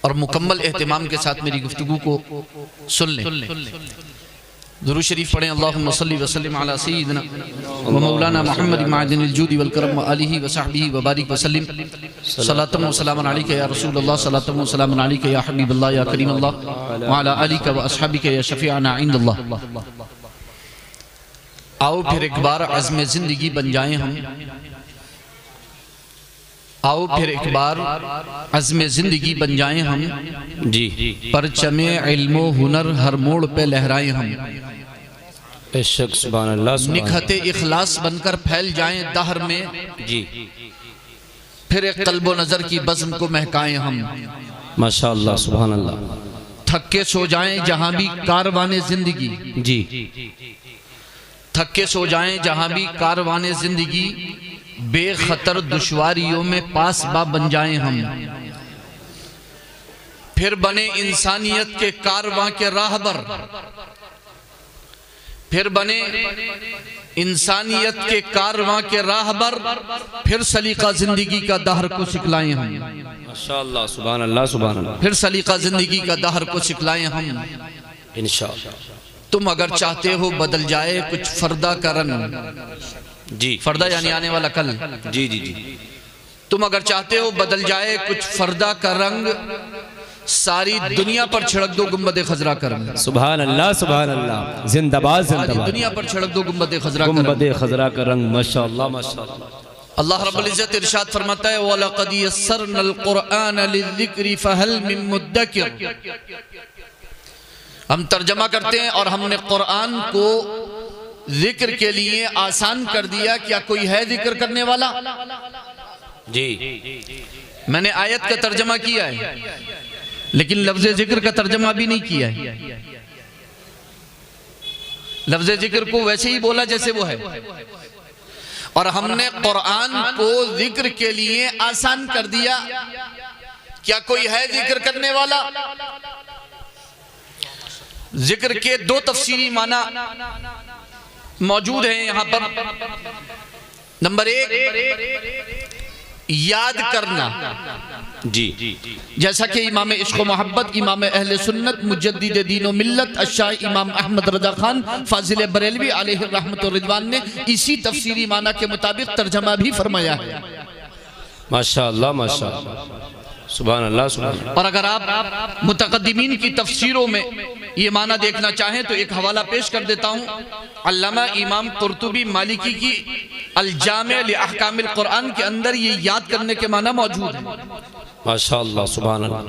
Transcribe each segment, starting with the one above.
और मुकम्मल एहतिमाम के साथ मेरी गुफ्तगू को सुन लें। दुरूद शरीफ पढ़ें। अल्लाहुम्मा सल्लि व सल्लिम अला सय्यिदिना व मौलाना मुहम्मद मादिनिल जूदि वल करम व आलिहि व सहबिहि व बारिक व सल्लिम। सलातम व सलामन अलैका या रसूलल्लाह, सलातम व सलामन अलैका या हबीबल्लाह या करीमल्लाह व अला आलिका व अस्हाबिका या शफीअना इंदल्लाह। आओ फिर एक बार अज़्म ज़िंदगी बन जाएं हम, आओ फिर एक बार अज़्म ज़िंदगी बन जाएं हम जी। परचमे इल्म हुनर हर मोड़ पे लहराएं हम, बेशक सुभान अल्लाह। निखते इखलास बनकर फैल जाएं दहर में जी। फिर एक कल्बो नजर की बज़्म को महकाएं हम, माशाअल्लाह सुभान अल्लाह। थक के सो जाएं जहां भी कारवाने जिंदगी जी, थक के सो जाएं जहां भी कारवाने जिंदगी, बेखतर दुश्वारियों में पास बा बन जाएं हम। फिर बने इंसानियत के कारवां के राहबर, फिर बने इंसानियत के कारवां के राहबर, फिर सलीका जिंदगी का दहर को सिखलाएं हम। माशाअल्लाह सुभान अल्लाह सुभान अल्लाह। फिर सलीका जिंदगी का दहर को सिखलाएं हम इंशाअल्लाह। तुम अगर चाहते हो बदल जाए कुछ फर्दा का रंग जी, फर्दा यानी आने वाला कल जी जी जी। तुम अगर चाहते हो बदल जाए कुछ फर्दा का रंग, सारी दुनिया पर छिड़क दो गुंबद खजरा का रंग। सुभान अल्लाह सुभान अल्लाह। जिंदाबाद जिंदाबाद। दुनिया पर छिड़क दो गुंबद खजरा का रंग। माशाअल्लाह माशाअल्लाह। अल्लाह रब्बुल इज्जत इरशाद फरमाता है वलक़द यस्सरनल क़ुरआन लिज़्ज़िक्रि फ़हल मिन मुद्दकिर। हम तर्जमा करते हैं और हमने कुरान को जिक्र के लिए आसान कर दिया, क्या कोई है जिक्र करने वाला जी। मैंने आयत का तर्जमा किया है लेकिन लफ्ज़ जिक्र का तर्जमा भी नहीं किया है। लफ्ज़ जिक्र को वैसे ही बोला जैसे वो है, और हमने कुरान को जिक्र के लिए आसान कर दिया, क्या कोई है जिक्र करने वाला। जिक्र के दो तफसीरी माना मौजूद हैं यहां पर। नंबर एक, याद करना जी, जैसा कि इमाम इश्क़ मोहब्बत, इमाम अहले सुन्नत, मुजद्दिद दीन व मिल्लत अशाह इमाम अहमद रज़ा खान फाजिल बरेलवी अलैहि रहमत व रिदवान ने इसी तफसीरी माना के मुताबिक तर्जमा भी फरमाया है। माशाअल्लाह माशाअल्लाह सुभान अल्लाह सुभान अल्लाह। और अगर आप मुतक़द्दिमीन की तफसीरों में ये माना देखना चाहें तो एक हवाला पेश कर देता हूँ। अल्लामा इमाम कुर्तुबी मालिकी की अल जामे लि अहकामिल कुरान के अंदर ये याद करने के माना मौजूद है। माशाअल्लाह सुभान अल्लाह।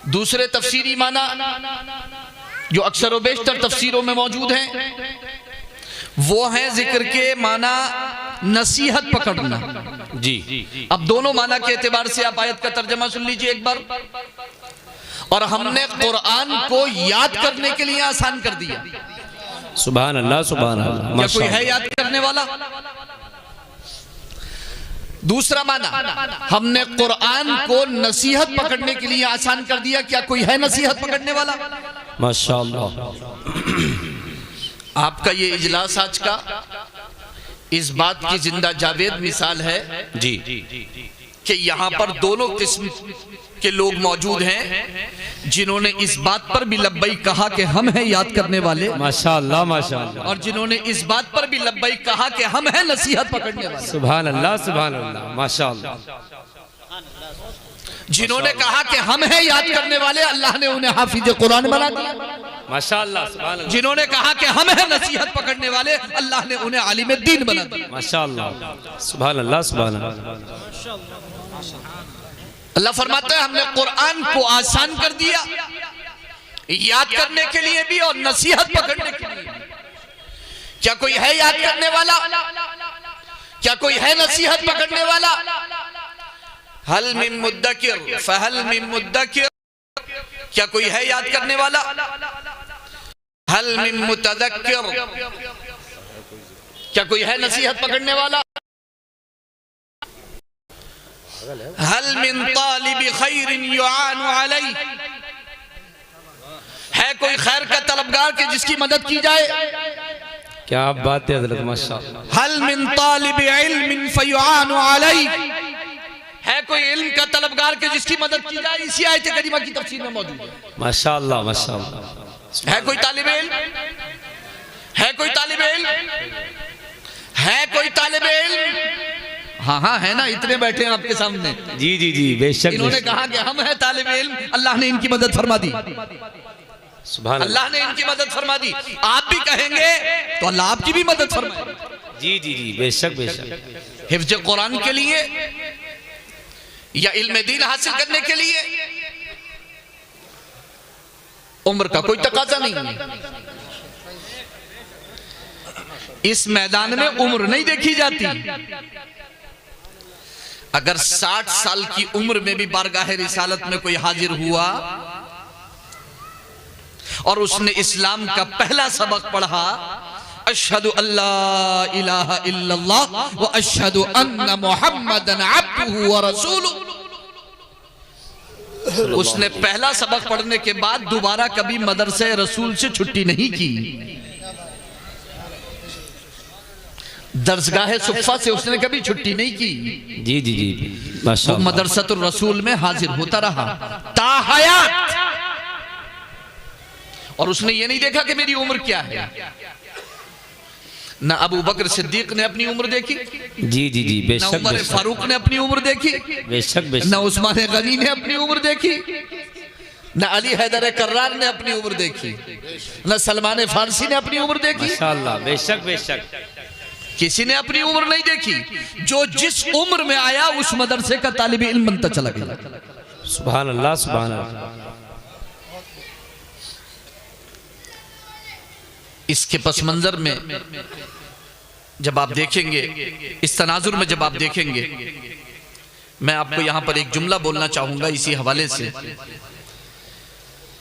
दूसरे तफसीरी माना जो अक्सर व बेशतर तफसीरों में मौजूद हैं वो है जिक्र के माना नसीहत पकड़ना जी। अब दोनों माना के एतबार से आप आयत का तर्जमा सुन लीजिए एक बार। और हमने कुरान को याद करने के लिए आसान कर दिया। सुभान अल्लाह सुभान अल्लाह। क्या कोई है याद करने वाला। दूसरा माना, हमने कुरान को नसीहत पकड़ने के लिए आसान कर दिया, क्या कोई है नसीहत पकड़ने वाला। माशाअल्लाह। आपका ये इजलास आज का इस बात की जिंदा जावेद मिसाल है जी कि यहाँ पर दोनों किस्म के लोग मौजूद हैं जिन्होंने इस बात पर भी लब्बैक कहा कि हम हैं याद करने वाले। माशाअल्लाह माशाअल्लाह। और जिन्होंने इस बात पर भी लब्बैक कहा कि हम हैं नसीहत पकड़ने वाले। सुभान अल्लाह सुभान अल्लाह माशाअल्लाह। जिन्होंने कहा कि हम हैं याद करने वाले, अल्लाह ने उन्हें हाफिज कुरान बना दिया। माशाअल्लाह सुभान अल्लाह। जिन्होंने कहा कि हम हैं नसीहत पकड़ने वाले, अल्लाह ने उन्हें आलिम दीन बना दिया। माशाअल्लाह सुभान अल्लाह सुभान अल्लाह। अल्लाह फरमाता है हमने कुरान को आसान कर दिया याद करने के लिए भी और नसीहत पकड़ने के लिए। क्या कोई है याद करने वाला, क्या कोई है नसीहत पकड़ने वाला। हल मिन मुद्दकिर फहल मिन मुद्दकिर, क्या कोई है याद करने वाला। हल मिन मुतदक्किर, क्या कोई है नसीहत पकड़ने वाला। हल मिन तालिबि खैरिन युआनु अलैहि, है कोई खैर का तलबगार के जिसकी मदद की जाए। क्या बात है हज़रत माशाअल्लाह। हल मिन तालिबि इल्मिन फयुआनु अलैहि, है कोई इल्म का तलबगार के जिसकी मदद की जाए? इसी आयत करीमा की तफसीर में मौजूद है। माशाअल्लाह माशाअल्लाह। है कोई तालिब इल्म? है कोई तालिब इल्म? है कोई तालिब इल्म? हाँ हाँ है ना, इतने बैठे हैं आपके सामने। जी जी जी बेशक। इन्होंने कहा कि हम हैं तालिब इल्म, अल्लाह ने इनकी मदद फरमा दी। सुभान अल्लाह ने इनकी मदद फरमा दी। आप भी कहेंगे तो अल्लाह आपकी भी मदद फरमाए। जी जी जी बेशक बेशक। हिफ्ज कुरान के लिए या इल्म दीन हासिल करने के लिए उम्र का कोई तकाजा नहीं है। इस मैदान में उम्र नहीं देखी जाती। अगर 60 साल की उम्र में भी बारगाह रिसालत में कोई हाजिर हुआ और उसने इस्लाम का पहला सबक पढ़ा, अशहदु अल्ला इलाहा इल्लल्लाह व अशहदु अन्ना मुहम्मदन अब्दुहु व रसूलुहु, उसने पहला सबक पढ़ने के बाद दोबारा कभी मदरसे रसूल से छुट्टी नहीं की। दरसगाह सुफ़ा से उसने कभी छुट्टी नहीं की। जी जी जी माशाअल्लाह। मदरसतुर रसूल में हाजिर होता रहा ताहयात, और उसने ये नहीं देखा कि मेरी उम्र क्या है। ना अबू बकर सिद्दीक ने अपनी उम्र देखी, जी जी जी बेशक, ना उमर फारूक ने अपनी उम्र देखी, बेशक बेशक, ना उस्मान गनी ने अपनी उम्र देखी, ना अली हैदर कर्रार ने अपनी उम्र देखी, ना सलमान फारसी ने अपनी उम्र देखी। माशाअल्लाह बेशक बेशक। किसी ने अपनी उम्र नहीं देखी। जो जिस उम्र में आया उस मदरसे का तालिब इल्म बनता चला गया। सुभान अल्लाह सुभान अल्लाह। इसके पस मंजर में जब आप देखेंगे, इस तनाजुर में जब आप देखेंगे, मैं आपको यहां पर एक जुमला बोलना चाहूंगा इसी हवाले से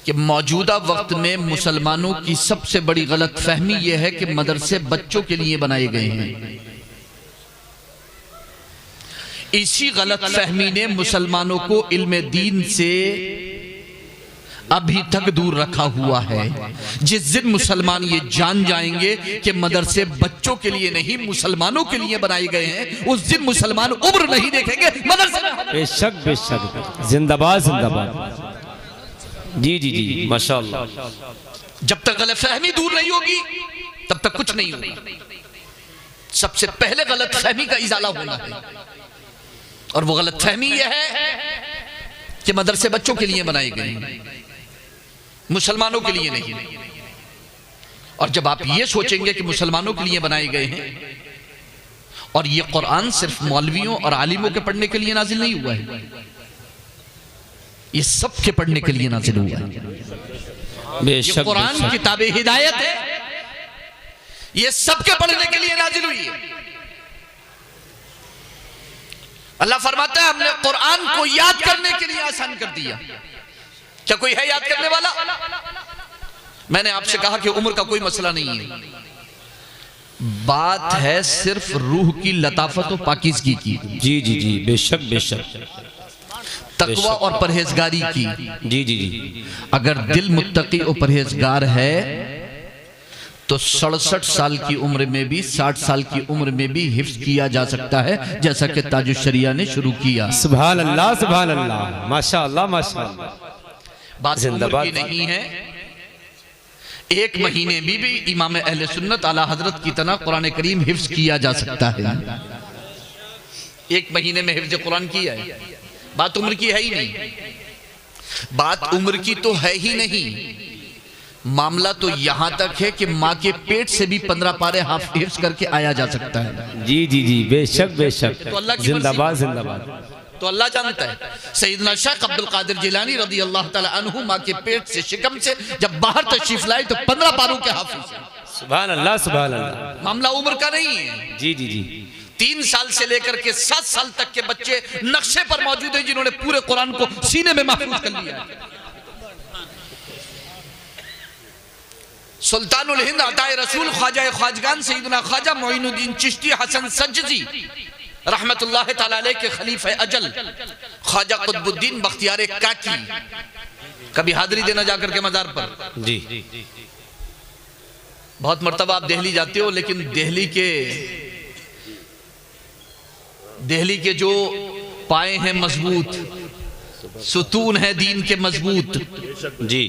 कि मौजूदा वक्त में मुसलमानों की सबसे बड़ी गलत फहमी यह है कि मदरसे बच्चों के लिए बनाए गए हैं। इसी गलत फहमी ने मुसलमानों को इल्म दीन से अभी तक दूर रखा हुआ है। जिस दिन मुसलमान ये जान जाएंगे कि मदरसे बच्चों के लिए नहीं मुसलमानों के लिए बनाए गए हैं, उस दिन मुसलमान उम्र नहीं देखेंगे मदरसे। बेशक बेशक, जिंदाबाद जिंदाबाद। जी जी जी माशाअल्लाह। जब तक गलतफहमी दूर नहीं होगी तब तक कुछ नहीं होगा। सबसे पहले गलतफहमी का इजाला होना है, और वो गलतफहमी यह है कि मदरसे बच्चों के लिए बनाए गए हैं, मुसलमानों के लिए नहीं। और जब आप ये सोचेंगे कि मुसलमानों के लिए बनाए गए हैं, और ये कुरान सिर्फ मौलवियों और आलिमों के पढ़ने के लिए नाजिल नहीं हुआ है, ये सबके पढ़ने के लिए नाजिल हुआ है। ये कुरान किताबे हिदायत है, ये सबके पढ़ने के लिए नाजिल हुई है। अल्लाह फरमाता है हमने कुरान को याद करने के लिए आसान कर दिया। क्या कोई है याद करने वाला? मैंने आपसे कहा कि उम्र का कोई मसला नहीं है, बात है सिर्फ रूह की लताफत और पाकीज़गी की। जी जी जी बेशक बेशक, तकवा और परहेजगारी की। जी जी जी। अगर दिल मुत्तकी और परहेजगार है तो 67 साल की उम्र में भी 60 साल की उम्र में भी हिफ्ज किया जा सकता है, जैसा कि ताजुश शरिया ने शुरू किया। सुभान अल्लाह सुभान अल्लाह, माशाअल्लाह माशाअल्लाह। बात उम्र की नहीं है। एक महीने में भी इमाम अहले सुन्नत आला हजरत की तरह कुरान करीम हिफ्ज किया जा सकता है। एक महीने में हिफ्ज कुरान किया है। बात उम्र की है ही नहीं, बात उम्र की तो है ही नहीं। मामला तो यहां तक है कि माँ के पेट से भी 15 पारे हिफ्ज करके आया जा सकता है। जी जी जी बेशक बेशक, तो अल्लाह की जिंदाबाद जिंदाबाद। तो अल्लाह जानता है। सैयदना शेख अब्दुल कादिर जिलानी रदी अल्लाह तआला अन्हु माँ के पेट से शिकम से जब बाहर तशरीफ लाए तो 15 पारों के हाफिज। सुभान अल्लाह सुभान अल्लाह। मामला उम्र का नहीं है। जी जी जी। 3 साल से लेकर के 7 साल तक के बच्चे नक्शे पर मौजूद हैं जिन्होंने पूरे कुरान को सीने में महफूज कर लिया है। सुल्तानुल हिंद अताए रसूल ख्वाजा ख्वाजगान सैयदना ख्वाजा मोइनुद्दीन चिश्ती हसन सज्जी रहमतुल्लाह तआला अलैह के खलीफे अजल ख्वाजा कुतुबुद्दीन बख्तियार काकी कभी हाजिरी देना जाकर के मजार पर। जी बहुत मर्तबा आप दिल्ली जाते हो, लेकिन दिल्ली के जो पाए हैं मजबूत, सुतून है दीन के मजबूत। जी,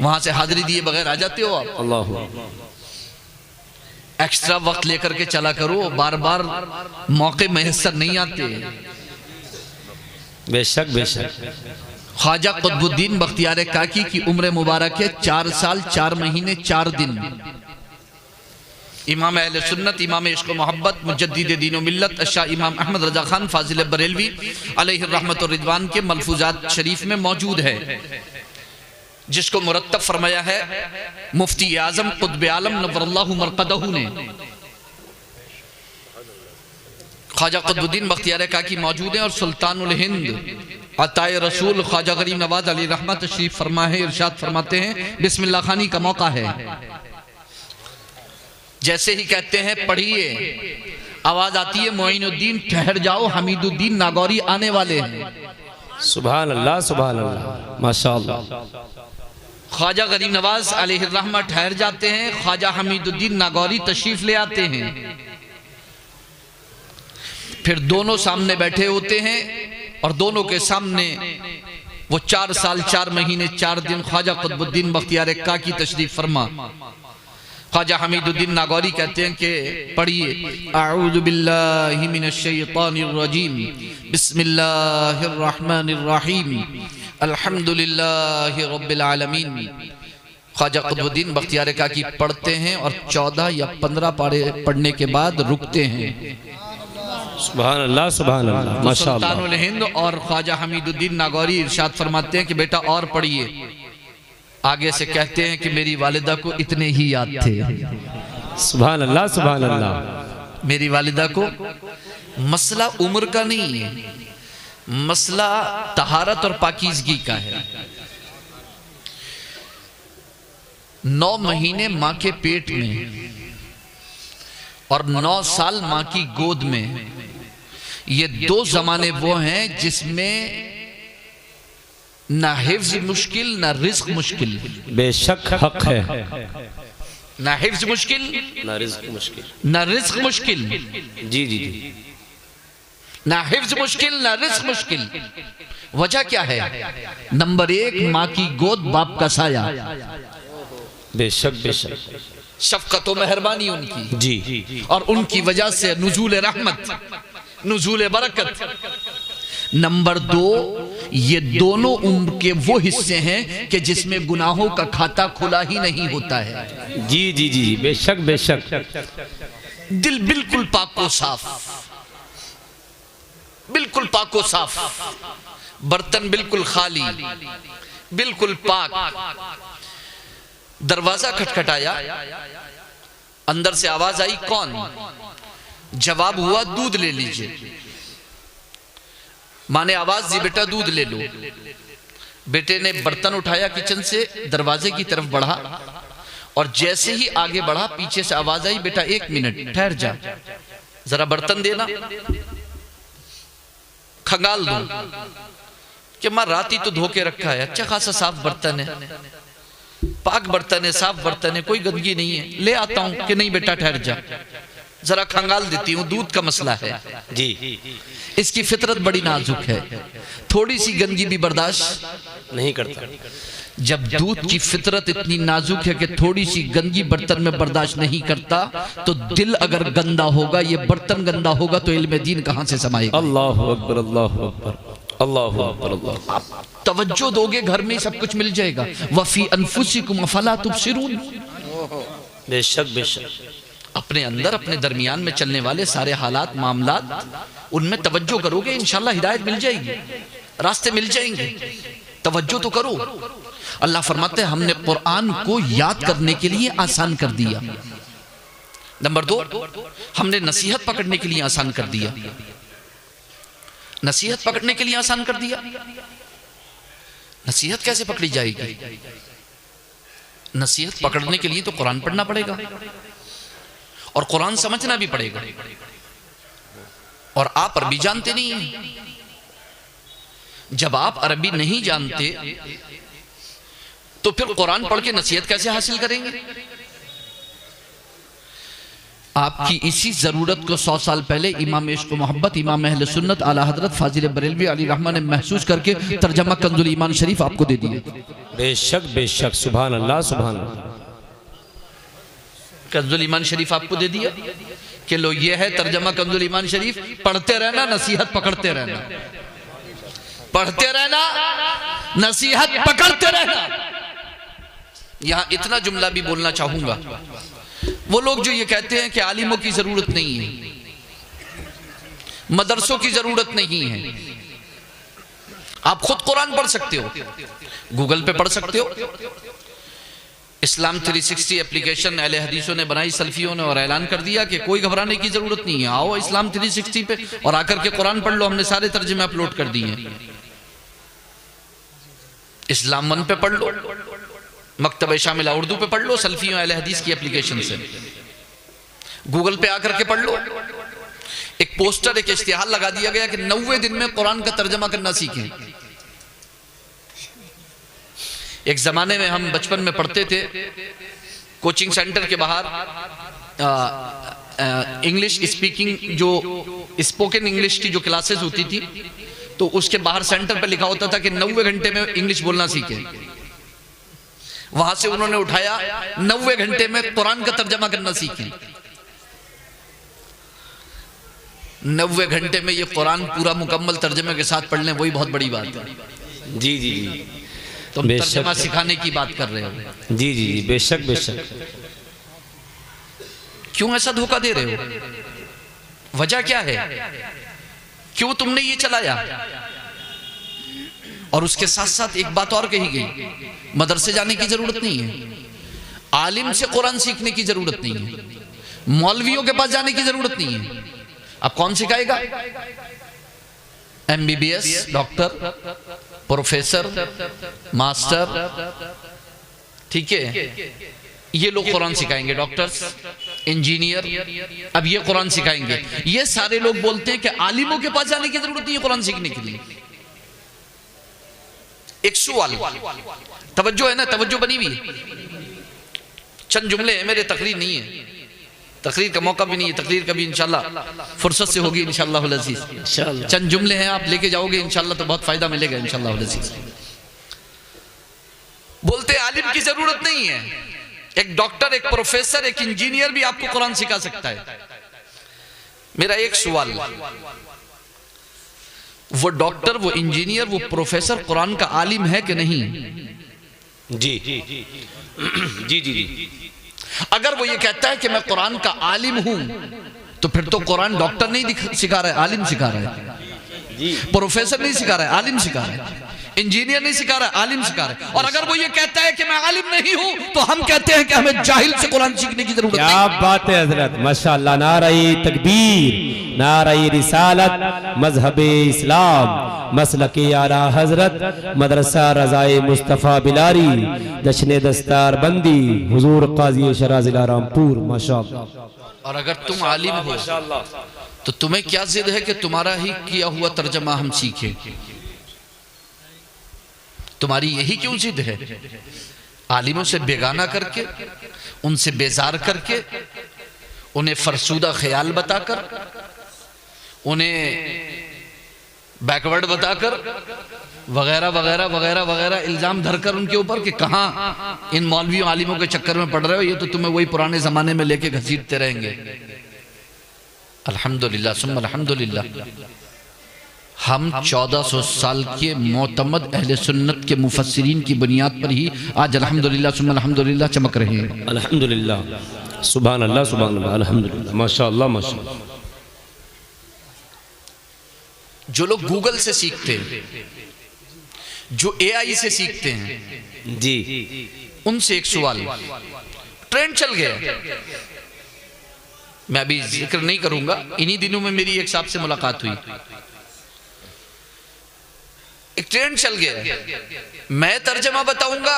वहां से हाजिरी दिए बगैर आ जाते हो आप। अल्लाह। एक्स्ट्रा वक्त लेकर के चला करो, बार बार मौके मैसर नहीं आते। बेशक बेशक। ख्वाजा कुतुबुद्दीन बख्तियार काकी की उम्र मुबारक है 4 साल 4 महीने 4 दिन। इमाम अहले सुन्नत, इमाम इश्क मोहब्बत, मुजद्दिद दीन व मिल्लत शाह इमाम अहमद रजा खान फाजिल बरेलवी अलैहि रहमत व रिदवान के मलफूजात शरीफ में मौजूद है, जिसको मुरत्तब फरमाया है मुफ्ती आजम कुतुब आलम नव्वरल्लाहु मरकदहू ने। ख्वाजा कुतुबुद्दीन बख्तियार काकी मौजूद हैं और सुल्तानुल हिंद अताए रसूल ख्वाजा गरीब नवाज अली रहमत शरीफ फरमा है, इरशाद फरमाते हैं बिस्मिल्लाह खानी का मौका है। जैसे ही कहते हैं पढ़िए, आवाज आती है मोइनुद्दीन ठहर जाओ, हमीदुद्दीन नागौरी आने वाले हैं। सुभान अल्लाह सुभान अल्लाह, माशाअल्लाह। ख्वाजा गरीब नवाज अलैहि रहमत ठहर जाते हैं, ख्वाजा हमीदुद्दीन नागौरी तशरीफ ले आते हैं। फिर दोनों सामने बैठे होते हैं और दोनों के सामने वो 4 साल 4 महीने 4 दिन ख्वाजा कुतुबुद्दीन बख्तियार काकी तशरीफ फरमा। ख्वाजा हमीदुद्दीन नागौरी कहते हैं कि पढ़िए, अऊज़ु बिल्लाहि मिनश शैतानिर रजीम, बिस्मिल्लाहिर रहमानिर रहीम, अल्हम्दुलिल्लाहि रब्बिल आलमीन। ख्वाजा कुतुबुद्दीन बख्तियार काकी पढ़ते हैं और 14 या 15 पारे पढ़ने के बाद रुकते हैं। सुभान अल्लाह सुभान अल्लाह, माशाअल्लाह। सुल्तानुल हिंद और ख्वाजा हमीदुद्दीन नागौरी इरशाद फरमाते हैं कि बेटा और पढ़िए। आगे से कहते हैं कि मेरी वालिदा को इतने ही याद थे। सुभान अल्लाह सुभान अल्लाह। मेरी वालिदा को मसला उम्र का नहीं है, मसला तहारत और पाकीज़गी का है। 9 महीने मां के पेट में और 9 साल मां की गोद में, ये 2 जमाने वो हैं जिसमें ना हिफ्ज मुश्किल ना रिज्क मुश्किल। बेशक हक है। ना हिफ्ज मुश्किल ना रिज्क मुश्किल, ना रिज्क मुश्किल। जी जी जी। ना हिफ्ज मुश्किल ना रिज्क मुश्किल। वजह क्या है? नंबर 1 माँ की गोद, बाप का साया। बेशक बेशक। शफकत व मेहरबानी उनकी जी, और उनकी वजह से नुज़ूल रहमत, नुज़ूल बरकत। नंबर 2, ये दोनों उम्र के वो हिस्से हैं कि जिसमें गुनाहों का खाता खुला ही नहीं होता है। जी जी जी, बेशक बेशक। दिल बिल्कुल पाको साफ, बिल्कुल पाको साफ, बर्तन बिल्कुल खाली, बिल्कुल पाक। दरवाजा खटखटाया, अंदर से आवाज आई, कौन? जवाब हुआ, दूध ले लीजिए। माँ ने आवाज दी, बेटा दूध ले लो। बेटे ने बर्तन उठाया किचन से, दरवाजे की तरफ बढ़ा और जैसे ही आगे बढ़ा पीछे से आवाज आई, बेटा 1 मिनट ठहर जा, जरा बर्तन देना, खंगाल दो। कि माँ रात ही तो धो के रखा है, अच्छा खासा साफ बर्तन है, पाक बर्तन है, साफ बर्तन है, कोई गंदगी नहीं है, ले आता हूं। कि नहीं बेटा ठहर जा, जरा खंगाल देती हूँ, दूध का मसला है। जी, इसकी फितरत बड़ी नाजुक है, थोड़ी सी गंदगी भी बर्दाश्त नहीं करता। जब दूध की फितरत इतनी नाजुक है कि थोड़ी सी गंदगी बर्तन में बर्दाश्त नहीं करता, तो दिल अगर गंदा होगा, ये बर्तन गंदा होगा, तो इल्म दीन कहां से समाएगा? अल्लाहु अकबर अल्लाहु अकबर अल्लाहु अकबर अल्लाह। आप तवज्जो दोगे, घर में सब कुछ मिल जाएगा। वफी अनफुसिकुम अफला तुबसिरून। बेशक बेशक। अपने अंदर, अपने दरमियान में चलने वाले सारे हालात मामलात, उनमें तवज्जो करोगे, इंशाल्लाह हिदायत मिल जाएगी, रास्ते मिल जाएंगे। तवज्जो तो करो। अल्लाह फरमाते हैं हमने कुरान को याद करने के लिए आसान कर दिया। नंबर 2, हमने नसीहत पकड़ने के लिए आसान कर दिया। नसीहत पकड़ने के लिए आसान कर दिया। नसीहत कैसे पकड़ी जाएगी? नसीहत पकड़ने के लिए तो कुरान पढ़ना पड़ेगा और कुरान समझना भी पड़ेगा। और आप अरबी जानते नहीं हैं। जब आप अरबी नहीं जानते तो फिर कुरान पढ़ के नसीहत कैसे हासिल करेंगे? आपकी इसी जरूरत को 100 साल पहले इमाम इश्क मोहब्बत, इमाम अहले सुन्नत आला हजरत फाजिल बरेलवी अली रहमान ने महसूस करके तर्जमा कंजुल ईमान शरीफ आपको दे दिए। बेशक बेशक, सुभान अल्लाह सुभान अल्लाह। कंजुल ईमान शरीफ आपको दे दिया कि लो ये है तर्जमा कंजुल ईमान शरीफ, पढ़ते रहना, नसीहत पकड़ते रहना, पढ़ते रहना, नसीहत पकड़ते रहना। यहां इतना जुमला भी बोलना चाहूंगा, वो लोग जो ये कहते हैं कि आलिमों की जरूरत नहीं है, मदरसों की जरूरत नहीं है, आप खुद कुरान पढ़ सकते हो, गूगल पे पढ़ सकते हो। इस्लाम 360 एप्लीकेशन अहले हदीसों ने बनाई, सल्फियों ने, और ऐलान कर दिया कि कोई घबराने की जरूरत नहीं है, आओ इस्लाम 360 पे और आकर के कुरान पढ़ लो। हमने सारे तर्जुमे अपलोड कर दिए हैं। इस्लाम 1 पे पढ़ लो, मकतब शामिला उर्दू पे पढ़ लो, सल्फियों अहले हदीस की एप्लीकेशन से, गूगल पे आकर के पढ़ लो। एक पोस्टर, एक इश्तिहार लगा दिया गया कि 90 दिन में कुरान का तर्जमा करना सीखें। एक जमाने में हम बचपन में पढ़ते थे, कोचिंग सेंटर के बाहर इंग्लिश स्पीकिंग, जो स्पोकन इंग्लिश की जो क्लासेस होती थी, तो उसके बाहर सेंटर पे लिखा होता था कि 90 घंटे में इंग्लिश बोलना सीखें। वहां से उन्होंने उठाया 90 घंटे में कुरान का तर्जमा करना सीखें। 90 घंटे में ये कुरान पूरा मुकम्मल तर्जमे के साथ पढ़ लें, वही बहुत बड़ी बात है। जी जी जी, तुम तर्जमा सिखाने की बात कर रहे हो। जी जी जी, बेशक बेशक। क्यों ऐसा धोखा दे रहे हो? वजह क्या है? क्यों तुमने ये चलाया? और उसके साथ साथ एक बात और कही गई, मदरसे जाने की जरूरत नहीं है, आलिम से कुरान सीखने की जरूरत नहीं है, मौलवियों के पास जाने की जरूरत नहीं है। अब कौन सिखाएगा? MBBS, डॉक्टर, प्रोफेसर, मास्टर, ठीक है, ये लोग कुरान सिखाएंगे, डॉक्टर्स, इंजीनियर, अब ये कुरान सिखाएंगे। ये सारे लोग बोलते हैं कि आलिमों के पास जाने की जरूरत नहीं है कुरान सीखने के लिए। एक सवाल, तवज्जो है ना, तवज्जो बनी हुई है। चंद जुमले हैं मेरे, तकरीर नहीं है, तकरीर का मौका भी नहीं है, तकरीर कभी इंशाल्लाह फुर्सत से होगी इंशाल्लाह अज़ीज़। चंद जुमले हैं, आप लेके जाओगे इंशाल्लाह तो बहुत फायदा मिलेगा इंशाल्लाह अज़ीज़। बोलते आलिम की जरूरत नहीं है, एक डॉक्टर, एक प्रोफेसर, एक इंजीनियर भी आपको कुरान सिखा सकता है। मेरा एक सवाल, वो डॉक्टर, वो इंजीनियर, वो प्रोफेसर कुरान का आलिम है कि नहीं? जी जी जी जी जी। अगर वो ये कहता है कि मैं कुरान का आलिम हूं, तो फिर तो कुरान डॉक्टर नहीं सिखा रहा है, आलिम सिखा रहा है। प्रोफेसर नहीं सिखा रहा है, आलिम सिखा रहा है। इंजीनियर नहीं सिखा रहा है, आलिम सिखा रहा है। और अगर वो ये कहता है कि मैं आलिम नहीं हूं, तो हम कहते हैं कि हमें जाहिल से कुरान सीखने की जरूरत नहीं। क्या बात है हजरत, माशाअल्लाह। नाराई तकबीर, नाराई रिसालत, मजहबे इस्लाम, मसलके आला हजरत, मदरसा रजाए मुस्तफ़ा बिलारी, जश्न दस्तार बंदी, हुजूर काजी शरा जिला रामपुर, माशाअल्लाह। और अगर तुम आलिम हो तो तुम्हें क्या जिद है कि तुम्हारा ही किया हुआ तर्जमा हम सीखें? तुम्हारी यही क्यों जिद है? आलिमों से बेगाना करके, उनसे बेजार करके, उन्हें फरसूदा ख्याल बताकर, उन्हें बैकवर्ड बताकर, वगैरह वगैरह वगैरह वगैरह इल्जाम धरकर उनके ऊपर कि कहां इन मौलवियों आलिमों के चक्कर में पड़ रहे हो, ये तो तुम्हें वही पुराने जमाने में लेके घसीटते रहेंगे। अल्हम्दुलिल्लाह सुम्मा अल्हम्दुलिल्लाह, हम 1400 साल के मोतमद अहले सुन्नत के मुफस्सिरीन की बुनियाद पर ही आज अल्हम्दुलिल्लाह सुम्मा अल्हम्दुलिल्लाह चमक रहे हैं। अल्हम्दुलिल्लाह, सुभान अल्लाह सुभान अल्लाह, अल्हम्दुलिल्लाह, माशाअल्लाह माशाअल्लाह। जो लोग गूगल से सीखते हैं, जो AI से सीखते हैं, जी, उनसे एक सवाल, ट्रेंड चल गया, मैं अभी जिक्र नहीं करूंगा, इन्हीं दिनों में मेरी एक साहब से मुलाकात हुई। एक ट्रेंड चल गया, मैं तर्जमा बताऊंगा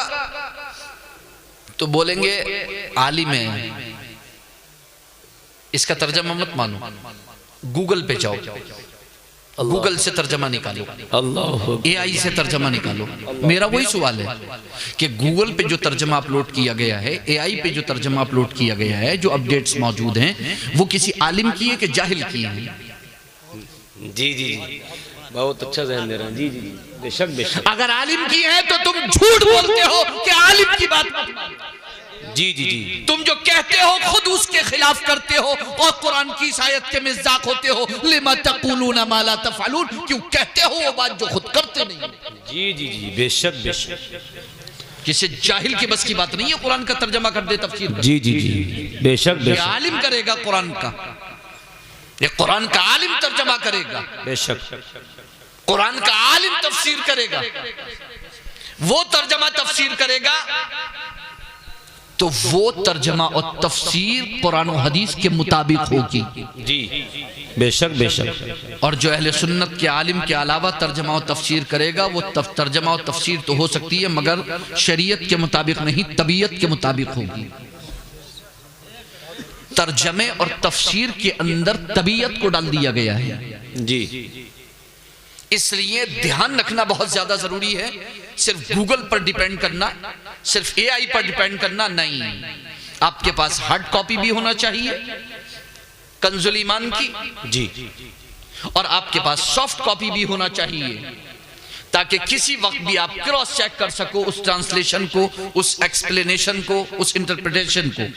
तो बोलेंगे आलिम है, इसका तर्जमा मत मानो, गूगल पे जाओ गूगल से तर्जमा निकालो, अल्लाह, एआई से तर्जमा निकालो। मेरा वही सवाल है कि गूगल पे जो तर्जमा अपलोड किया गया है, एआई पे जो तर्जमा अपलोड किया गया है, जो अपडेट्स मौजूद हैं, वो किसी आलिम की है कि जाहिल की है? जी जी जी, बहुत अच्छा ज़हन दे रहे हैं। जी जी जी, बेशक बेशक। अगर आलिम की है तो तुम झूठ बोलते हो कि आलिम की बात मत मानो। जी जी जी, तुम जो कहते हो खुद उसके खिलाफ करते हो और कुरान की इस आयत के मिज़ाक होते हो। लिमा तक़ूलूना मा ला तफ़अलून, क्यों कहते हो वो बात जो खुद करते नहीं। जी जी जी, बेशक बेशक। किसी जाहिल की बस की बात नहीं है कुरान का तर्जमा कर दे, तफसीर कर। जी जी जी, बेशक ये बेशक। आलिम करेगा कुरान का, ये कुरान का आलिम तर्जमा करेगा, बेशक कुरान का आलिम तफसीर करेगा। वो तर्जमा तफसीर करेगा तो वो तर्जमा और तफसीर कुरान और हदीस के मुताबिक होगी। जी, बेशक बेशक। और जो अहले सुन्नत के आलिम के अलावा तर्जमा और तफसीर करेगा, वो तर्जमा और तफसीर तो हो सकती है मगर शरीयत के मुताबिक नहीं, तबीयत के मुताबिक होगी। तर्जमे और तफसीर के अंदर तबीयत को डाल दिया गया है। जी, इसलिए ध्यान रखना बहुत ज्यादा जरूरी है। सिर्फ गूगल पर डिपेंड करना, सिर्फ एआई पर डिपेंड करना नहीं। आपके पास हार्ड कॉपी भी होना चाहिए कंजुल ईमान की, जी, और आपके पास सॉफ्ट कॉपी भी होना चाहिए, ताकि किसी वक्त भी आप क्रॉस चेक कर सको उस ट्रांसलेशन को, उस एक्सप्लेनेशन को, उस इंटरप्रिटेशन को।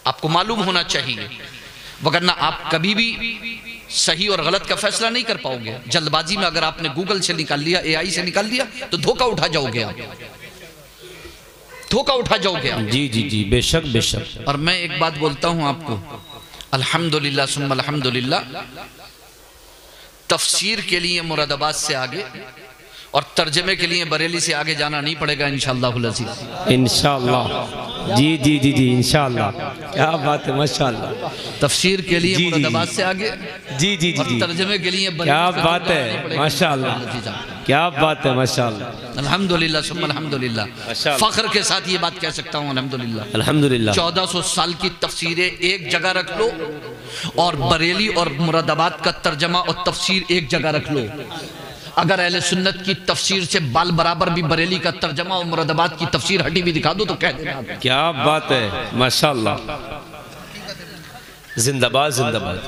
आपको मालूम होना चाहिए, वरना आप कभी भी सही और गलत का फैसला नहीं कर पाओगे। जल्दबाजी में अगर आपने गूगल से निकाल लिया, एआई से निकाल लिया, तो धोखा उठा जाओगे आप, धोखा उठा जाओगे आप। जी जी जी, बेशक बेशक। और मैं एक बात बोलता हूं आपको, अल्हम्दुलिल्लाह सुम्मा अल्हम्दुलिल्लाह, तफसीर के लिए मुरादाबाद से आगे और तर्जमे के लिए बरेली से आगे जाना नहीं पड़ेगा इंशाअल्लाहुल अज़ीज़। इंशाअल्लाह। जी जी जी जी, इंशाअल्लाह। क्या बात है, माशाअल्लाह। तफसीर के लिए जी, मुरादाबाद से आगे, जी जी और जी, तर्जमे के लिए बरेली क्या से बात जाना है, नहीं पड़ेगा माशाअल्लाह। इंशाअल्लाह। क्या बात है, माशाअल्लाह। अल्हम्दुलिल्लाह सुम्मा अल्हम्दुलिल्लाह, माशाअल्लाह। फख्र के साथ ये बात कह सकता हूँ अल्हम्दुलिल्लाह। अल्हम्दुलिल्लाह। 1400 साल की तफसीरें एक जगह रख लो और बरेली और मुरादाबाद का तर्जमा और तफसीर एक जगह रख लो। अगर अहले सुन्नत की तफसीर से बाल बराबर भी बरेली का तर्जमा और मुरादाबाद की तफसीर हटी भी दिखा दो तो कह देना। क्या बात है, माशाअल्लाह। जिंदाबाद जिंदाबाद।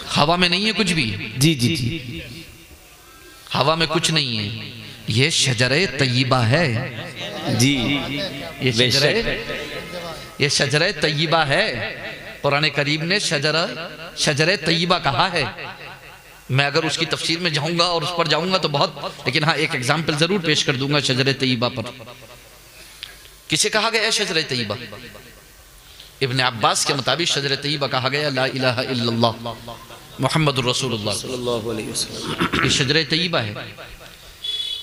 हवा में नहीं है कुछ भी, जी जी जी, हवा में कुछ नहीं है, ये शजरे तय्यबा है। जी, ये शजरे तय्यबा है। कुरान करीम ने शजरे तय्यबा कहा है। मैं अगर उसकी तफसीर में जाऊंगा और उस पर जाऊंगा तो बहुत, लेकिन हाँ एक एग्जाम्पल जरूर पेश कर दूंगा शजरे तय्यबा पर। किसे कहा गया शजरे तय्यबा? इब्न अब्बास के मुताबिक शजरे तय्यबा कहा गया ला इलाहा इल्लल्लाह मुहम्मदुर रसूलुल्लाह सल्लल्लाहु अलैहि वसल्लम। ये शजरे तय्यबा है।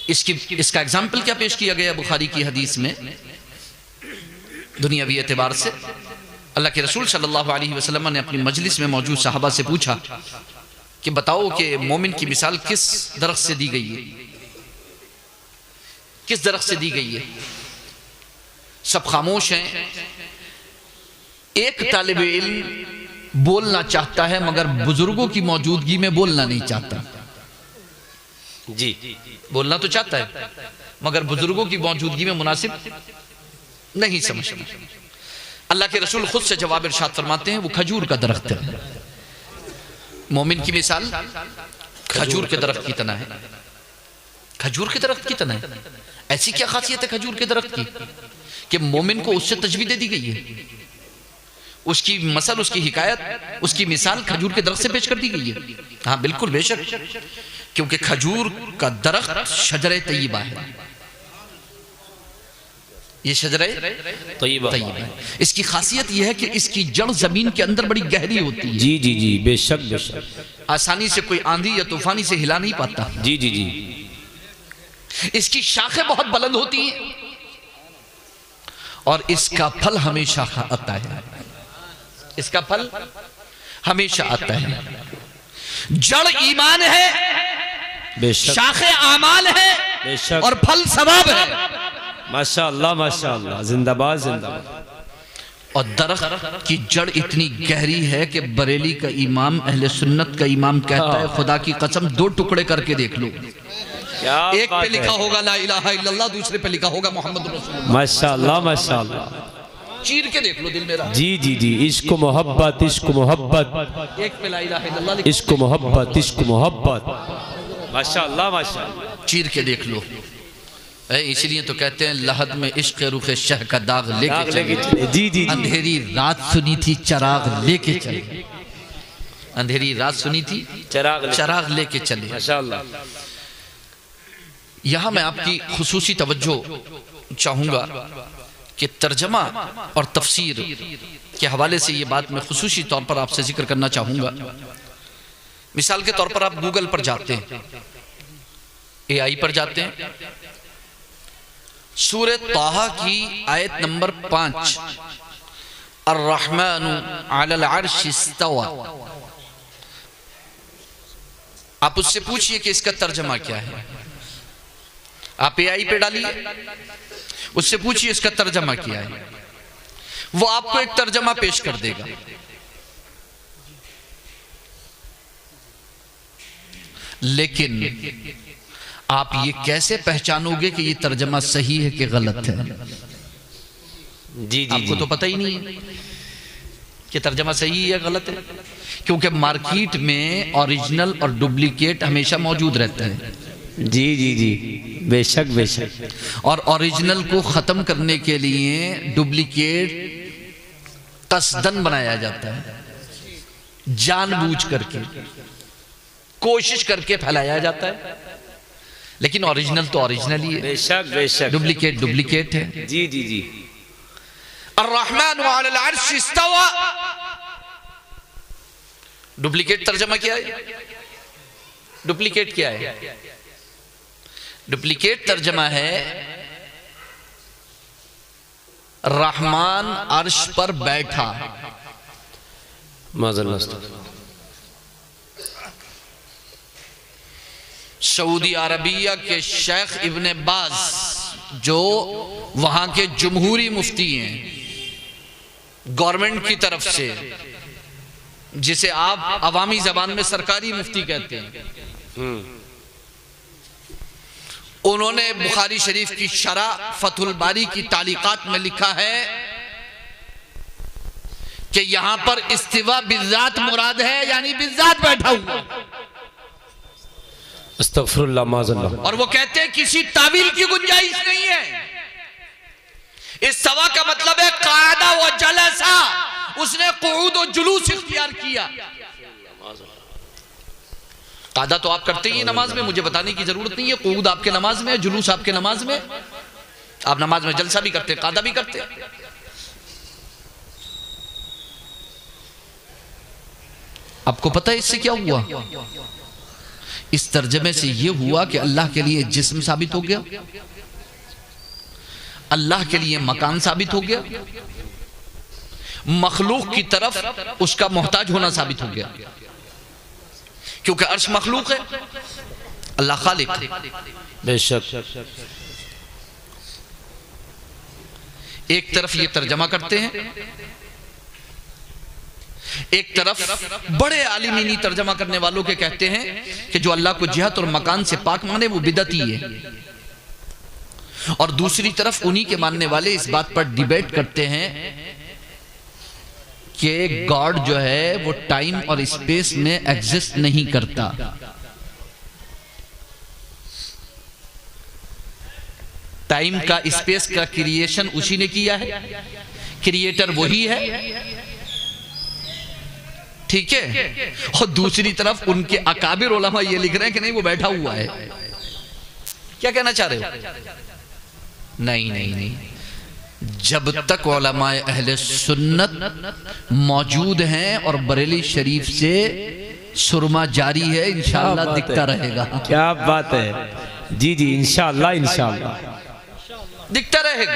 इसका एग्जाम्पल क्या पेश किया गया बुखारी की हदीस में? दुनियावी एतबार से अल्लाह के रसूल सल्लल्लाहु अलैहि वसल्लम ने अपनी मजलिस में मौजूद सहाबा से पूछा कि बताओ कि मोमिन की मिसाल किस दरख्त से दी गई है, किस दरख्त से दी गई है? सब खामोश हैं। एक तालिब इल्म बोलना चाहता है मगर बुजुर्गों की मौजूदगी में बोलना नहीं चाहता। जी, बोलना तो चाहता है मगर बुजुर्गों की मौजूदगी में मुनासिब नहीं समझता। अल्लाह के रसूल खुद से जवाब इरशाद फरमाते हैं, वो खजूर का दरख्त है। मोमिन की मिसाल खजूर के दरख्त की तरह है। खजूर के दरख्त की तरह है। ऐसी क्या खासियत है खजूर के दरख्त की कि मोमिन को उससे तजवीज़ दे दी गई है? उसकी मसल, उसकी हिकायत, उसकी मिसाल खजूर के दरख्त से पेश कर दी गई है। हाँ बिल्कुल बेशक, क्योंकि खजूर का दरख्त शजरे तय्यबा है। ये शजरे तय्यबा है। इसकी खासियत यह है कि इसकी जड़ जमीन के अंदर बड़ी गहरी होती है। जी जी जी, बेशक बेशक। आसानी से कोई आंधी या तूफानी से हिला नहीं पाता। जी जी जी। इसकी शाखें बहुत बुलंद होती हैं और इसका फल हमेशा आता है। इसका फल हमेशा आता है। जड़ ईमान है, बेशक। शाखें आमाल है, बेशक। और फल सवाब है। माशाअल्लाह माशाअल्लाह, जिंदाबाद जिंदाबाद। और दरख्त की जड़ इतनी गहरी है कि बरेली का इमाम, अहले सुन्नत का इमाम कहता है, खुदा की कसम 2 टुकड़े करके देख लो, एक पे लिखा होगा ला इलाहा इल्लल्लाह, दूसरे पे लिखा होगा मोहम्मद रसूलुल्लाह। माशाअल्लाह माशाअल्लाह, चीर के देख लो दिल मेरा। जी जी जी, इश्क मोहब्बत, इश्क मोहब्बत, एक पे ला इलाहा इल्लल्लाह, इश्क मोहब्बत, इश्क मोहब्बत, माशाअल्लाह माशाअल्लाह, चीर के देख लो। इसलिए तो कहते हैं लहद में इश्क रुख शह का दाग लेके चले। जी जी, अंधेरी रात सुनी थी चराग लेके चले, अंधेरी रात सुनी थी चराग लेके चले। माशाअल्लाह। यहाँ मैं आपकी खुसूसी तवज्जो चाहूँगा कि तर्जमा और तफसीर के हवाले से ये बात मैं खुसूसी तौर पर आपसे जिक्र करना चाहूँगा। मिसाल के तौर पर आप गूगल पर जाते हैं, AI पर जाते हैं, सूरह ताहा की आयत नंबर 5, अर्रहमानु अलल अर्श इस्तवा, आप उससे पूछिए कि इसका तर्जमा क्या है। आप AI पे डालिए, उससे पूछिए इसका तर्जमा क्या है, वो आपको एक तर्जमा पेश कर देगा। लेकिन आप ये कैसे पहचानोगे कि ये तर्जमा सही है कि गलत है? जी जी, आपको तो पता ही नहीं है कि तर्जमा सही है या गलत है, क्योंकि मार्केट में ओरिजिनल और डुप्लीकेट हमेशा मौजूद रहता है। जी जी जी, बेशक बेशक। और ओरिजिनल को खत्म करने के लिए डुप्लीकेट कसदन बनाया जाता है, जानबूझ करके कोशिश करके फैलाया जाता है। लेकिन ओरिजिनल तो ओरिजिनल ही है, बेशक बेशक, डुप्लीकेट डुप्लीकेट है। जी जी जी। अर्रहमान अलल अर्श इस्तवा, डुप्लीकेट तर्जमा क्या है? डुप्लीकेट क्या है? डुप्लीकेट तर्जमा है रहमान अर्श पर बैठा। सऊदी अरबिया के शेख इब्ने बाज, जो वहां के जमहूरी मुफ्ती हैं, गवर्नमेंट की तरफ से, जिसे आप अवामी जबान में सरकारी मुफ्ती कहते हैं, उन्होंने बुखारी शरीफ की शरह फतहुल बारी की तालीकात में लिखा है कि यहां पर इस्तिवा बिज़ात मुराद है, यानी बिज़ात बैठा हुआ। अस्तगफिरुल्लाह माज़ल्लाह। और वो कहते हैं किसी तावील की गुंजाइश नहीं है। इस्तवा का मतलब है कायदा व जलसा, उसने कुऊद व जुलूस इख्तियार किया। कायदा तो आप करते ही नमाज में, मुझे बताने की जरूरत नहीं है। कुऊद आपके नमाज में, जुलूस आपके नमाज में, आप नमाज में जलसा भी करते हैं, कायदा भी करते हैं। आपको पता है इससे क्या हुआ? इस तर्जमे से यह हुआ कि अल्लाह के लिए जिस्म साबित हो गया, अल्लाह के लिए मकान साबित हो गया, मखलूक की तरफ उसका मोहताज होना साबित हो गया। क्योंकि अर्श मखलूक है, अल्लाह खालिक है। बेशक। एक तरफ ये तर्जमा करते हैं, एक तरफ बड़े आलिमीनी तर्जमा करने वालों के कहते हैं कि जो अल्लाह को जिहत और मकान से पाक माने वो बिदती है। और दूसरी तरफ उन्हीं के मानने वाले इस बात पर डिबेट करते हैं कि गॉड जो है वो टाइम और स्पेस में एग्जिस्ट नहीं करता। टाइम का स्पेस का क्रिएशन उसी ने किया है, क्रिएटर वही है, ठीक है। और दूसरी तरफ उनके अकाबिर उलमा ये लिख रहे हैं कि नहीं वो बैठा हुआ है। क्या कहना चाह रहे हो? नहीं नहीं नहीं, जब तक उलमाए अहले सुन्नत मौजूद हैं और बरेली शरीफ से सुरमा जारी है, इंशाअल्लाह दिखता रहेगा। क्या बात है। जी जी, इंशाअल्लाह इंशाअल्लाह दिखता रहेगा।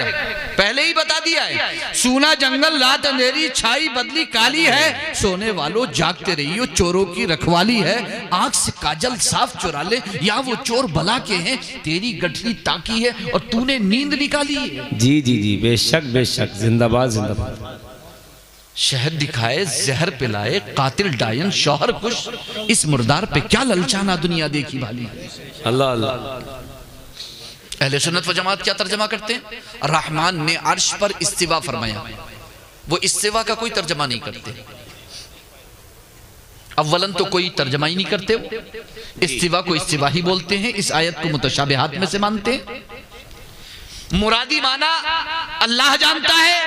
पहले ही बता दिया है, सूना जंगल रात अंधेरी छाई बदली काली है, सोने वालों जागते रहियो चोरों की रखवाली है, आंख से काजल साफ चुरा ले या वो चोर भला के हैं, तेरी गठरी ताकी है और तूने नींद निकाली है। जी जी जी, बेशक बेशक, जिंदाबाद जिंदाबाद। शहद दिखाए, जहर पिलाए, कातिल डायन, शौहर खुश, इस मुर्दार पे क्या ललचाना दुनिया देखी भाली। अल्लाह अल्लाह। अहले सुन्नत व जमात क्या तर्जमा करते हैं? रहमान ने अर्श पर इस्तिवा फरमाया। वो इस्तिवा का कोई तर्जमा नहीं करते। अव्वलन तो कोई तर्जमा ही नहीं करते, वो इस्तिवा को इस्तिवा ही बोलते हैं। इस आयत को मुतशाबिहात में से मानते हैं। मुरादी माना अल्लाह जानता है,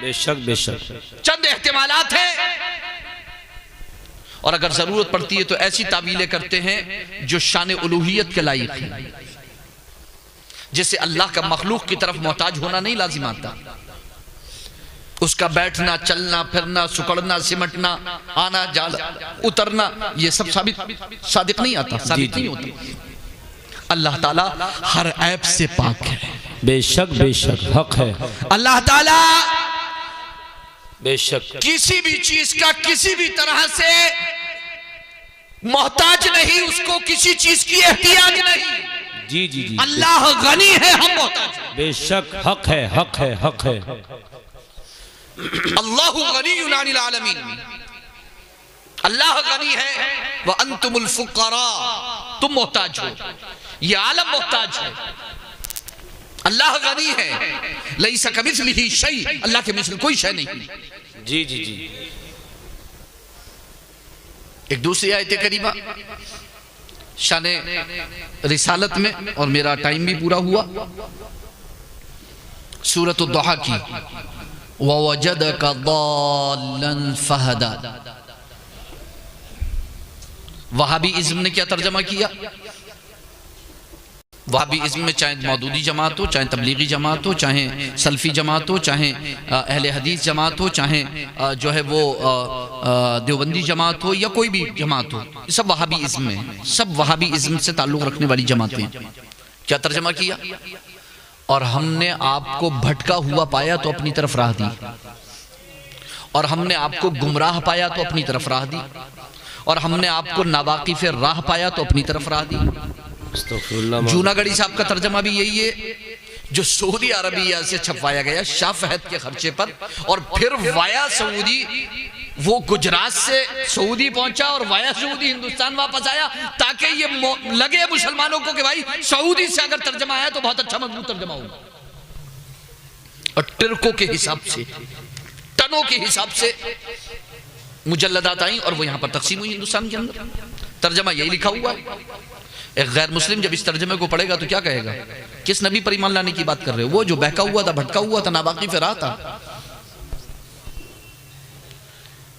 बेशक बेशक, चंद एहतिमालात हैं, और अगर जरूरत पड़ती है तो ऐसी तावीलें करते हैं जो शान उलूहियत के लायक है। जैसे अल्लाह का मखलूक की तरफ मोहताज होना नहीं लाजिम आता, उसका बैठना, चलना, फिरना, सुकड़ना, सिमटना, आना जाना, उतरना, ये सब सादिक नहीं आता, साबित नहीं होता। अल्लाह ताला हर ऐब से पाक है। बेशक बेशक, हक है। अल्लाह ताला बेशक किसी भी चीज का किसी भी तरह से मोहताज नहीं, उसको किसी चीज की एहतियाज नहीं। जी जी जी, अल्लाह गनी है, हम मोहताज हैं। बेशक हक है, हक है, हक है। अल्लाहु गनीयुन अनिल आलमीन, अल्लाह गनी है। व अंतुमुल फुकरा, तुम मोहताज हो, ये आलम मोहताज है। अल्लाह गनी है। लैसा कमिस्लिही शै, अल्लाह के मिसल कोई शय नहीं। जी जी जी। एक दूसरी आयत करीमा शाने रिसालत में, और मेरा टाइम भी पूरा हुआ, सूरत दुहा की, ववजदका दाल्लन फहदा। वहाबी इज्म ने क्या तर्जमा किया? वहाबी इज्म में चाहे मौदूदी जमात हो, चाहे तबलीगी जमात हो, चाहे सल्फी जमात हो, चाहे अहले हदीस जमात हो, चाहे जो है वो देवबंदी जमात हो, या कोई भी जमात हो, सब वहाबी इज्म में है। सब वहाबी इज्म से ताल्लुक़ रखने वाली जमातें। क्या तर्जमा किया? और हमने आपको भटका हुआ पाया तो अपनी तरफ राह दी, और हमने आपको गुमराह पाया तो अपनी तरफ राह दी, और हमने आपको नावाकिफ राह पाया तो अपनी तरफ राह दी। जूनागढ़ी साहब का तर्जमा भी यही है, जो सऊदी अरबिया से छपवाया गया शाह फहद के खर्चे पर, और फिर वाया सऊदी, वो गुजरात से सऊदी पहुंचा और वाया सऊदी हिंदुस्तान वापस आया, ताकि ये लगे मुसलमानों को कि भाई सऊदी से अगर तर्जमा आया तो बहुत अच्छा मजबूत तर्जमा होगा। और टिरकों के हिसाब से, टनों के हिसाब से मुजल्लदात आई, और वो यहां पर तकसीम हुई हिंदुस्तान के अंदर। तर्जमा यही लिखा हुआ है। एक गैर मुस्लिम जब इस तर्जमे को पढ़ेगा तो क्या कहेगा? किस नबी पर ईमान लाने की बात कर रहे हो? वो जो बहका हुआ था, भटका हुआ था, नावाकिफ राह था।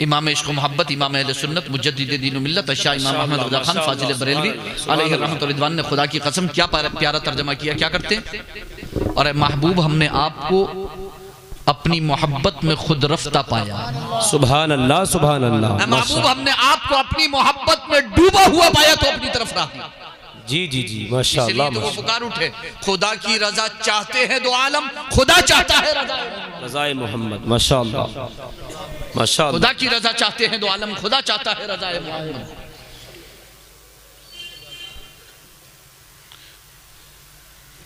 इमाम इश्क मोहब्बत, इमाम अहले सुन्नत, मुजद्दिद दीन मिल्लत शाह इमाम अहमद रज़ा खान फाजिल बरेलवी अलैहि रहमत व रिदवान ने खुदा की कसम क्या प्यारा तर्जमा किया। क्या करते हैं? और महबूब, हमने आपको अपनी मोहब्बत में खुद रफ्ता पाया। सुभान अल्लाह, सुभान अल्लाह। महबूब, हमने आपको अपनी मोहब्बत में डूबा हुआ पाया तो अपनी तरफ राह दी। जी जी जी, माशाअल्लाह। तो वो पुकार उठे, खुदा की रजा चाहते हैं दो आलम, खुदा चाहता है रज़ाए मोहम्मद। माशाअल्लाह माशाअल्लाह। खुदा की रजा चाहते हैं दो आलम, खुदा चाहता है रज़ाए मोहम्मद।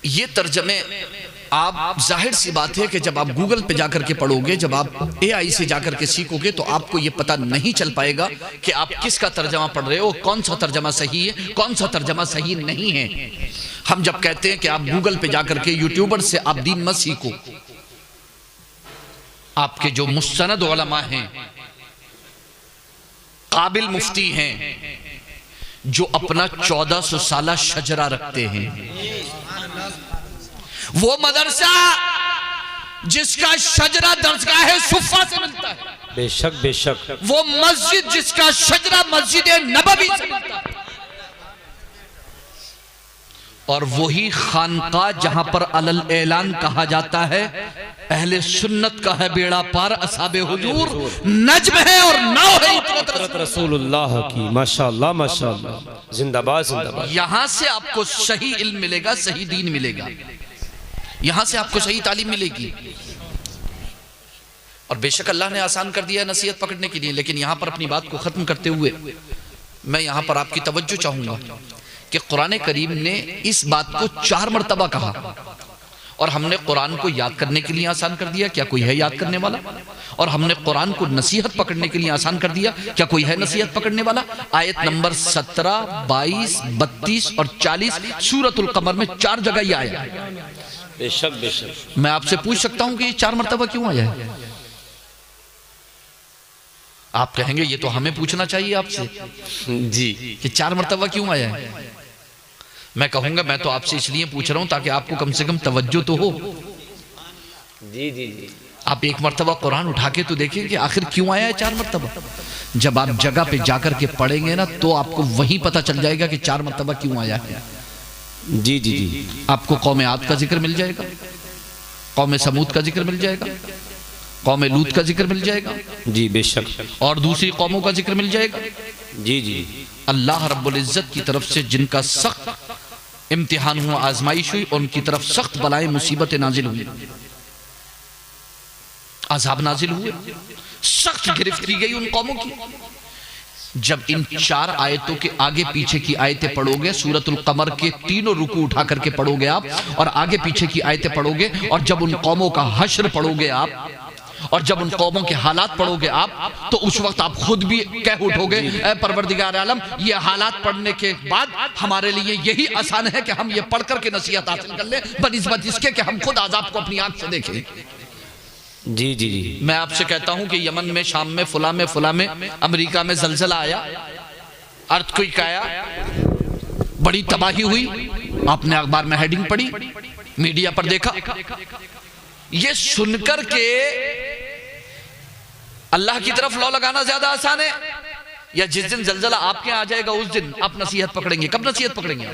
ये तर्जमे आप, जाहिर सी बात है कि जब आप गूगल पे जाकर के पढ़ोगे, जब आप एआई से जाकर के सीखोगे, तो आपको ये पता नहीं चल पाएगा कि आप किसका तर्जमा पढ़ रहे हो, कौन सा तर्जमा सही है, कौन सा तर्जमा सही नहीं है। हम जब कहते हैं कि आप गूगल पे जाकर के यूट्यूबर से आप दीन मत सीखो, आपके जो मुस्तनद उलमा हैं, काबिल मुफ्ती हैं, जो अपना 1400 साला शजरा रखते हैं, वो मदरसा जिसका शजरा दरगाह सुफ़ा से मिलता है, बेशक बेशक, वो मस्जिद जिसका शजरा मस्जिद नबवी से मिलता है, और वही खानका जहां पर अलल ऐलान कहा जाता है अहले सुन्नत का है बेड़ा पार, असहाबे हुजूर नज्म है और नाव है इतरत रसूलुल्लाह की। माशाअल्लाह माशाअल्लाह, जिंदाबाद जिंदाबाद। यहां से आपको सही इल्म मिलेगा, सही दीन मिलेगा, यहां से आपको सही तालीम मिलेगी। और बेशक अल्लाह ने आसान कर दिया है नसीहत पकड़ने के लिए, लेकिन यहां पर अपनी बात को खत्म करते हुए मैं यहां पर आपकी तवज्जो चाहूंगा कि कुरान करीम ने इस बात को 4 मरतबा कहा, और हमने कुरान को याद करने के लिए आसान कर दिया, क्या कोई है याद करने वाला? और हमने कुरान को नसीहत पकड़ने के लिए आसान कर दिया, क्या कोई है नसीहत पकड़ने वाला? आयत नंबर 17, 22, 32 और 40 सूरतुल कमर में 4 जगह ये आया। बेशक बेशक। मैं आपसे पूछ सकता हूं कि ये 4 मरतबा क्यों आया है? आप कहेंगे ये तो हमें पूछना चाहिए आपसे जी कि 4 मरतबा क्यों आया है। मैं कहूंगा मैं तो आपसे इसलिए पूछ रहा हूं ताकि आपको कम से कम तवज्जो तो हो। जी जी जी। आप एक मरतबा कुरान उठा के तो देखें कि आखिर क्यों आया है 4 मरतबा। जब आप जगह पे जाकर के पढ़ेंगे ना तो आपको वहीं पता चल जाएगा कि 4 मरतबा क्यों आया है। जी जी जी। आपको कौम आद का जिक्र मिल जाएगा, कौम समूद का जिक्र मिल जाएगा, कौम लूत का जिक्र मिल जाएगा। जी बेशक। और दूसरी कौमों का जिक्र मिल जाएगा। जी जी। अल्लाह रब्बुल इज्जत की तरफ से जिनका सख्त इम्तिहान हुआ, आजमाइश हुई, उनकी तरफ सख्त बलाएं मुसीबतें नाजिल हुई, अज़ाब नाजिल हुए, सख्त गिरफ्त की गई उन कौमों की। जब इन 4 आयतों के आगे पीछे की आयतें पढ़ोगे, सूरतुल कमर के तीनों रुकू उठा करके पढ़ोगे आप, और आगे पीछे की आयतें पढ़ोगे, और जब उन कौमों का हश्र पढ़ोगे आप, और जब उन कौमों के हालात पढ़ोगे आप, तो उस वक्त आप खुद भी कह उठोगे, ऐ परवरदिगार आलम, ये हालात पढ़ने के बाद हमारे लिए यही आसान है कि हम ये पढ़ करके नसीहत हासिल कर ले, बनिस्बत इसके कि हम खुद आजाब को अपनी आंख से देखें। जी जी जी। मैं आपसे कहता हूं कि यमन में, शाम में, फुला में, अमेरिका में जलजला आया, अर्थक्वेक आया, बड़ी तबाही हुई। आपने अखबार में हेडिंग पढ़ी, मीडिया पर देखा। ये सुनकर के अल्लाह की तरफ लौ लगाना ज्यादा आसान है, या जिस दिन जलजला आपके आ जाएगा उस दिन आप नसीहत पकड़ेंगे? कब नसीहत पकड़ेंगे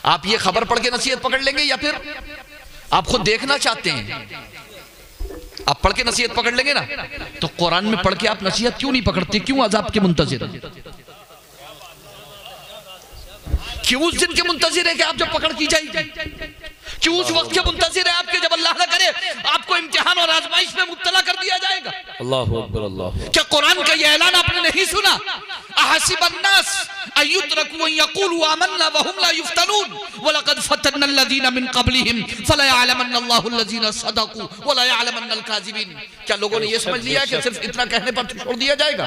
आप? ये खबर पढ़ के नसीहत पकड़ लेंगे, या फिर आप खुद देखना चाहते हैं? आप पढ़ के नसीहत पकड़ लेंगे ना, तो कुरान में पढ़ के आप नसीहत क्यों नहीं पकड़ते? क्यों अज़ाब के मुंतज़िर? क्यों उस दिन के मुंतज़िर है कि आप जब पकड़ की जाएगी? क्यों उस वक्त के मुंतज़िर है आपके जब अल्लाह न करे आपको इम्तिहान और आजमाइश में मुब्तला कर दिया जाएगा? अल्लाहु अकबर। अल्लाह। क्या कुरान का ये ऐलान आपने नहीं सुना? अहसिबन्नास अय्युत्रकू यक़ूलू आमन्ना वहुम ला युफ्तनून वलक़द फतन्ना अल्लज़ीना मिन क़ब्लिहिम फला यअलमन्ना अल्लाहु अल्लज़ीना सदक़ू वला यअलमन्ना अल-काज़िबीन। क्या लोगों ने ये समझ लिया कि सिर्फ इतना कहने पर छोड़ दिया जाएगा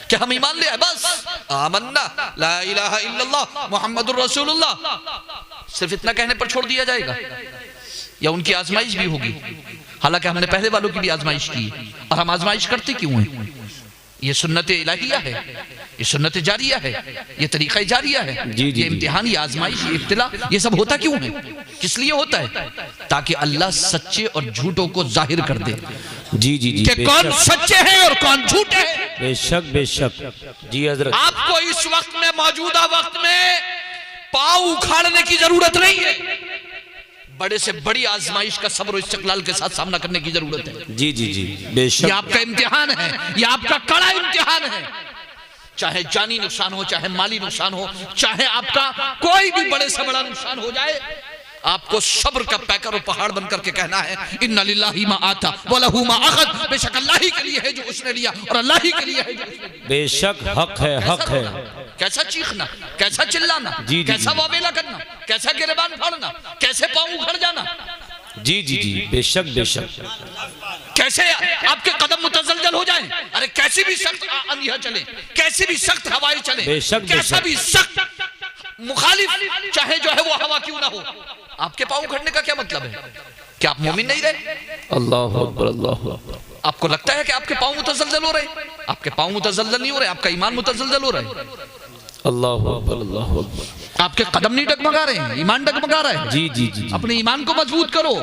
कि हम ईमान ले आए बस? आमन्ना ला इलाहा इल्लल्लाह मुहम्मदुर रसूलुल्लाह, सिर्फ इतना कहने पर छोड़ दिया जाएगा? या उनकी आजमाइश भी होगी? हालांकि हमने पहले वालों की भी आजमाइश की, और हम आजमाइश करते क्यों हैं? ये सुन्नत इलाहिया है, ये सुन्नत जारिया है, ये तरीका जारिया है। ये इम्तिहान, ये आजमाइश, ये इब्तिला, ये सब होता क्यों है? किस लिए होता है? ताकि अल्लाह सच्चे और झूठों को जाहिर कर दे। जी जी जी। कि कौन सच्चे हैं और कौन झूठे हैं। बेशक बेशक। जी हजरत। आपको इस वक्त में, मौजूदा वक्त में पाँव उखाड़ने की जरूरत नहीं है, बड़े से बड़ी आजमाइश का सब्र और इस्तिक़लाल के साथ सामना करने की जरूरत है। जी जी जी बेशक। ये आपका इम्तिहान है, ये आपका कड़ा इम्तिहान है। चाहे जानी नुकसान हो, चाहे माली नुकसान हो, चाहे आपका कोई भी बड़े से बड़ा नुकसान हो जाए, आपको सब्र का पैकर और पहाड़ बनकर के कहना है इन्ना लिल्लाहि मा आता व लहू मा अखद। बेशक अल्लाह ही के लिए है जो उसने लिया, और अल्लाह ही के लिए है जो उसने दिया। बेशक हक है, हक है। कैसा चीखना, कैसा चिल्लाना, कैसा वावेला करना, कैसा गिरबान फाड़ना, कैसे पाँव उखड़ जाना। जी जी जी बेशक बेशक। कैसे आपके कदम मुतजलजल हो जाएं, अरे कैसी भी सख्त अंधिया चले, कैसी भी सख्त हवाएं चले, कैसा भी सख्त मुखालिफ चाहे जो है वो हवा क्यों ना हो, आपके पाँव उखड़ने का क्या मतलब है? क्या आप मोमिन नहीं रहे? अल्लाह अकबर। अल्लाह। आपको लगता है कि आपके पाँव मुतजलजल हो रहे? आपके पाँव मुतजलजल नहीं हो रहे, आपका ईमान मुतजलजल हो रहा है। अल्लाह अकबर। अल्लाह अकबर। आपके कदम नहीं डगमगा रहे हैं, ईमान डगमगा रहा है। जी जी जी। अपने ईमान को मजबूत करो।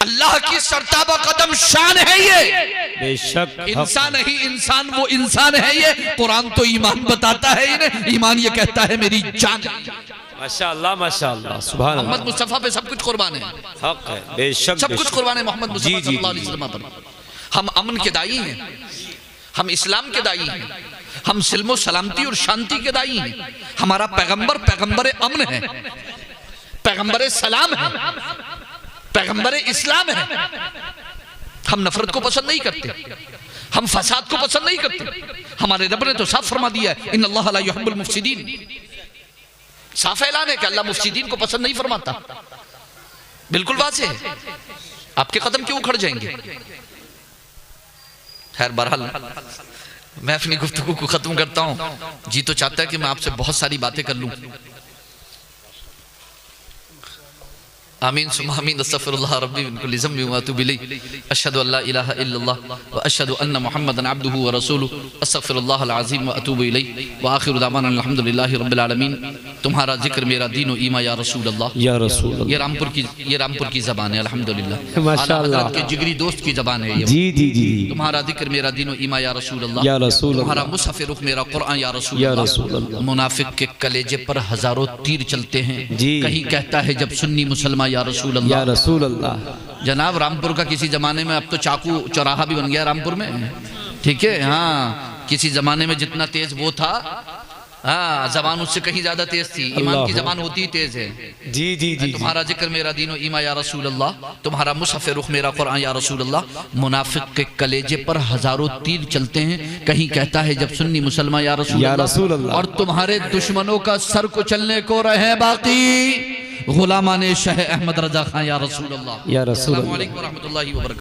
अल्लाह की सरताबा कदम शान है ये। बेशक। इंसान ही इंसान, वो इंसान है ये। कुरान तो ईमान बताता है इन्हें, ईमान ये कहता है मेरी जान। माशाअल्लाह माशाअल्लाह सुभान अल्लाह। मोहम्मद मुस्तफा पे सब कुछ कुर्बान है, हक है। बेशक सब कुछ कुर्बान है मोहम्मद मुस्तफा सल्लल्लाहु अलैहि वसल्लम पर। हम अमन के दाई हैं, हम इस्लाम के दाई हैं, हम सिल्मो सलामती और शांति के दाई हैं। हमारा पैगंबर पैगंबर अमन है, पैगंबर सलाम है, पैगंबर इस्लाम है। हम नफरत को पसंद नहीं करते, हम फसाद को पसंद नहीं करते। हमारे रब ने तो साफ फरमा दिया है इन्नल्लाह ला युहिब्बुल मुफसिदीन, साफ ऐलान है कि अल्लाह मुफ्सिदीन को पसंद नहीं फरमाता। बिल्कुल बात है, आपके कदम क्यों उखड़ जाएंगे। खैर बहरहाल मैं अपनी गुफ्तगू को खत्म करता हूं। जी तो चाहता है कि मैं आपसे बहुत सारी बातें कर लूं। आमीन सुम्मा आमीन। अस्तगफिरुल्लाह रब्बी मिन कुल्लि ज़म्बि व अतूबु इलैहि। अशहदु अल्ला इलाहा इल्लल्लाह व अशहदु अन्ना मुहम्मदन अब्दुहु व रसूलुहु। अस्तगफिरुल्लाहल अज़ीम व अतूबु इलैहि व आखिरु दावाना अल्हम्दुलिल्लाहि रब्बिल आलमीन। तुम्हारा जिक्र मेरा दीन व ईमान या रसूल अल्लाह। या रसूल अल्लाह। ये रामपुर की ज़बान है अल्हम्दुलिल्लाह। माशाअल्लाह हज़रत के जिगरी दोस्त की ज़बान है ये। जी जी जी। तुम्हारा जिक्र मेरा दीन व ईमान या रसूल अल्लाह। या रसूल अल्लाह। तुम्हारा मुसहफ़ रुख मेरा कुरान या रसूल या अल्लाह। रसूल अल्लाह। मुनाफिक के कलेजे पर हजारों तीर चलते हैं। जी। कहीं कहता है जब सुन्नी मुसलमान या रसूल अल्लाह। या रसूल अल्लाह। जनाब रामपुर का किसी जमाने में, अब तो चाकू चौराहा भी बन गया रामपुर में, ठीक है। हाँ, किसी जमाने में जितना तेज वो था, हाँ जबान उससे कहीं ज्यादा तेज थी। ईमान की जबान होती ही तेज है। जी जी जी। तुम्हारा जिक्र मेरा दीन व ईमान या रसूल अल्लाह। तुम्हारा मुसहफ़ रुख मेरा कुरान या रसूल अल्लाह। मुनाफिक के कलेजे पर हजारों तीर चलते हैं। कहीं कहता है जब सुन्नी मुसलमान या रसूल अल्लाह। और तुम्हारे दुश्मनों का सर को चलने को रहे बाकी गुलामाने शाह अहमद रजा खान या रसूल अल्लाह। या रसूल अल्लाह। अस्सलामु अलैकुम व रहमतुल्लाहि व बरकातहू।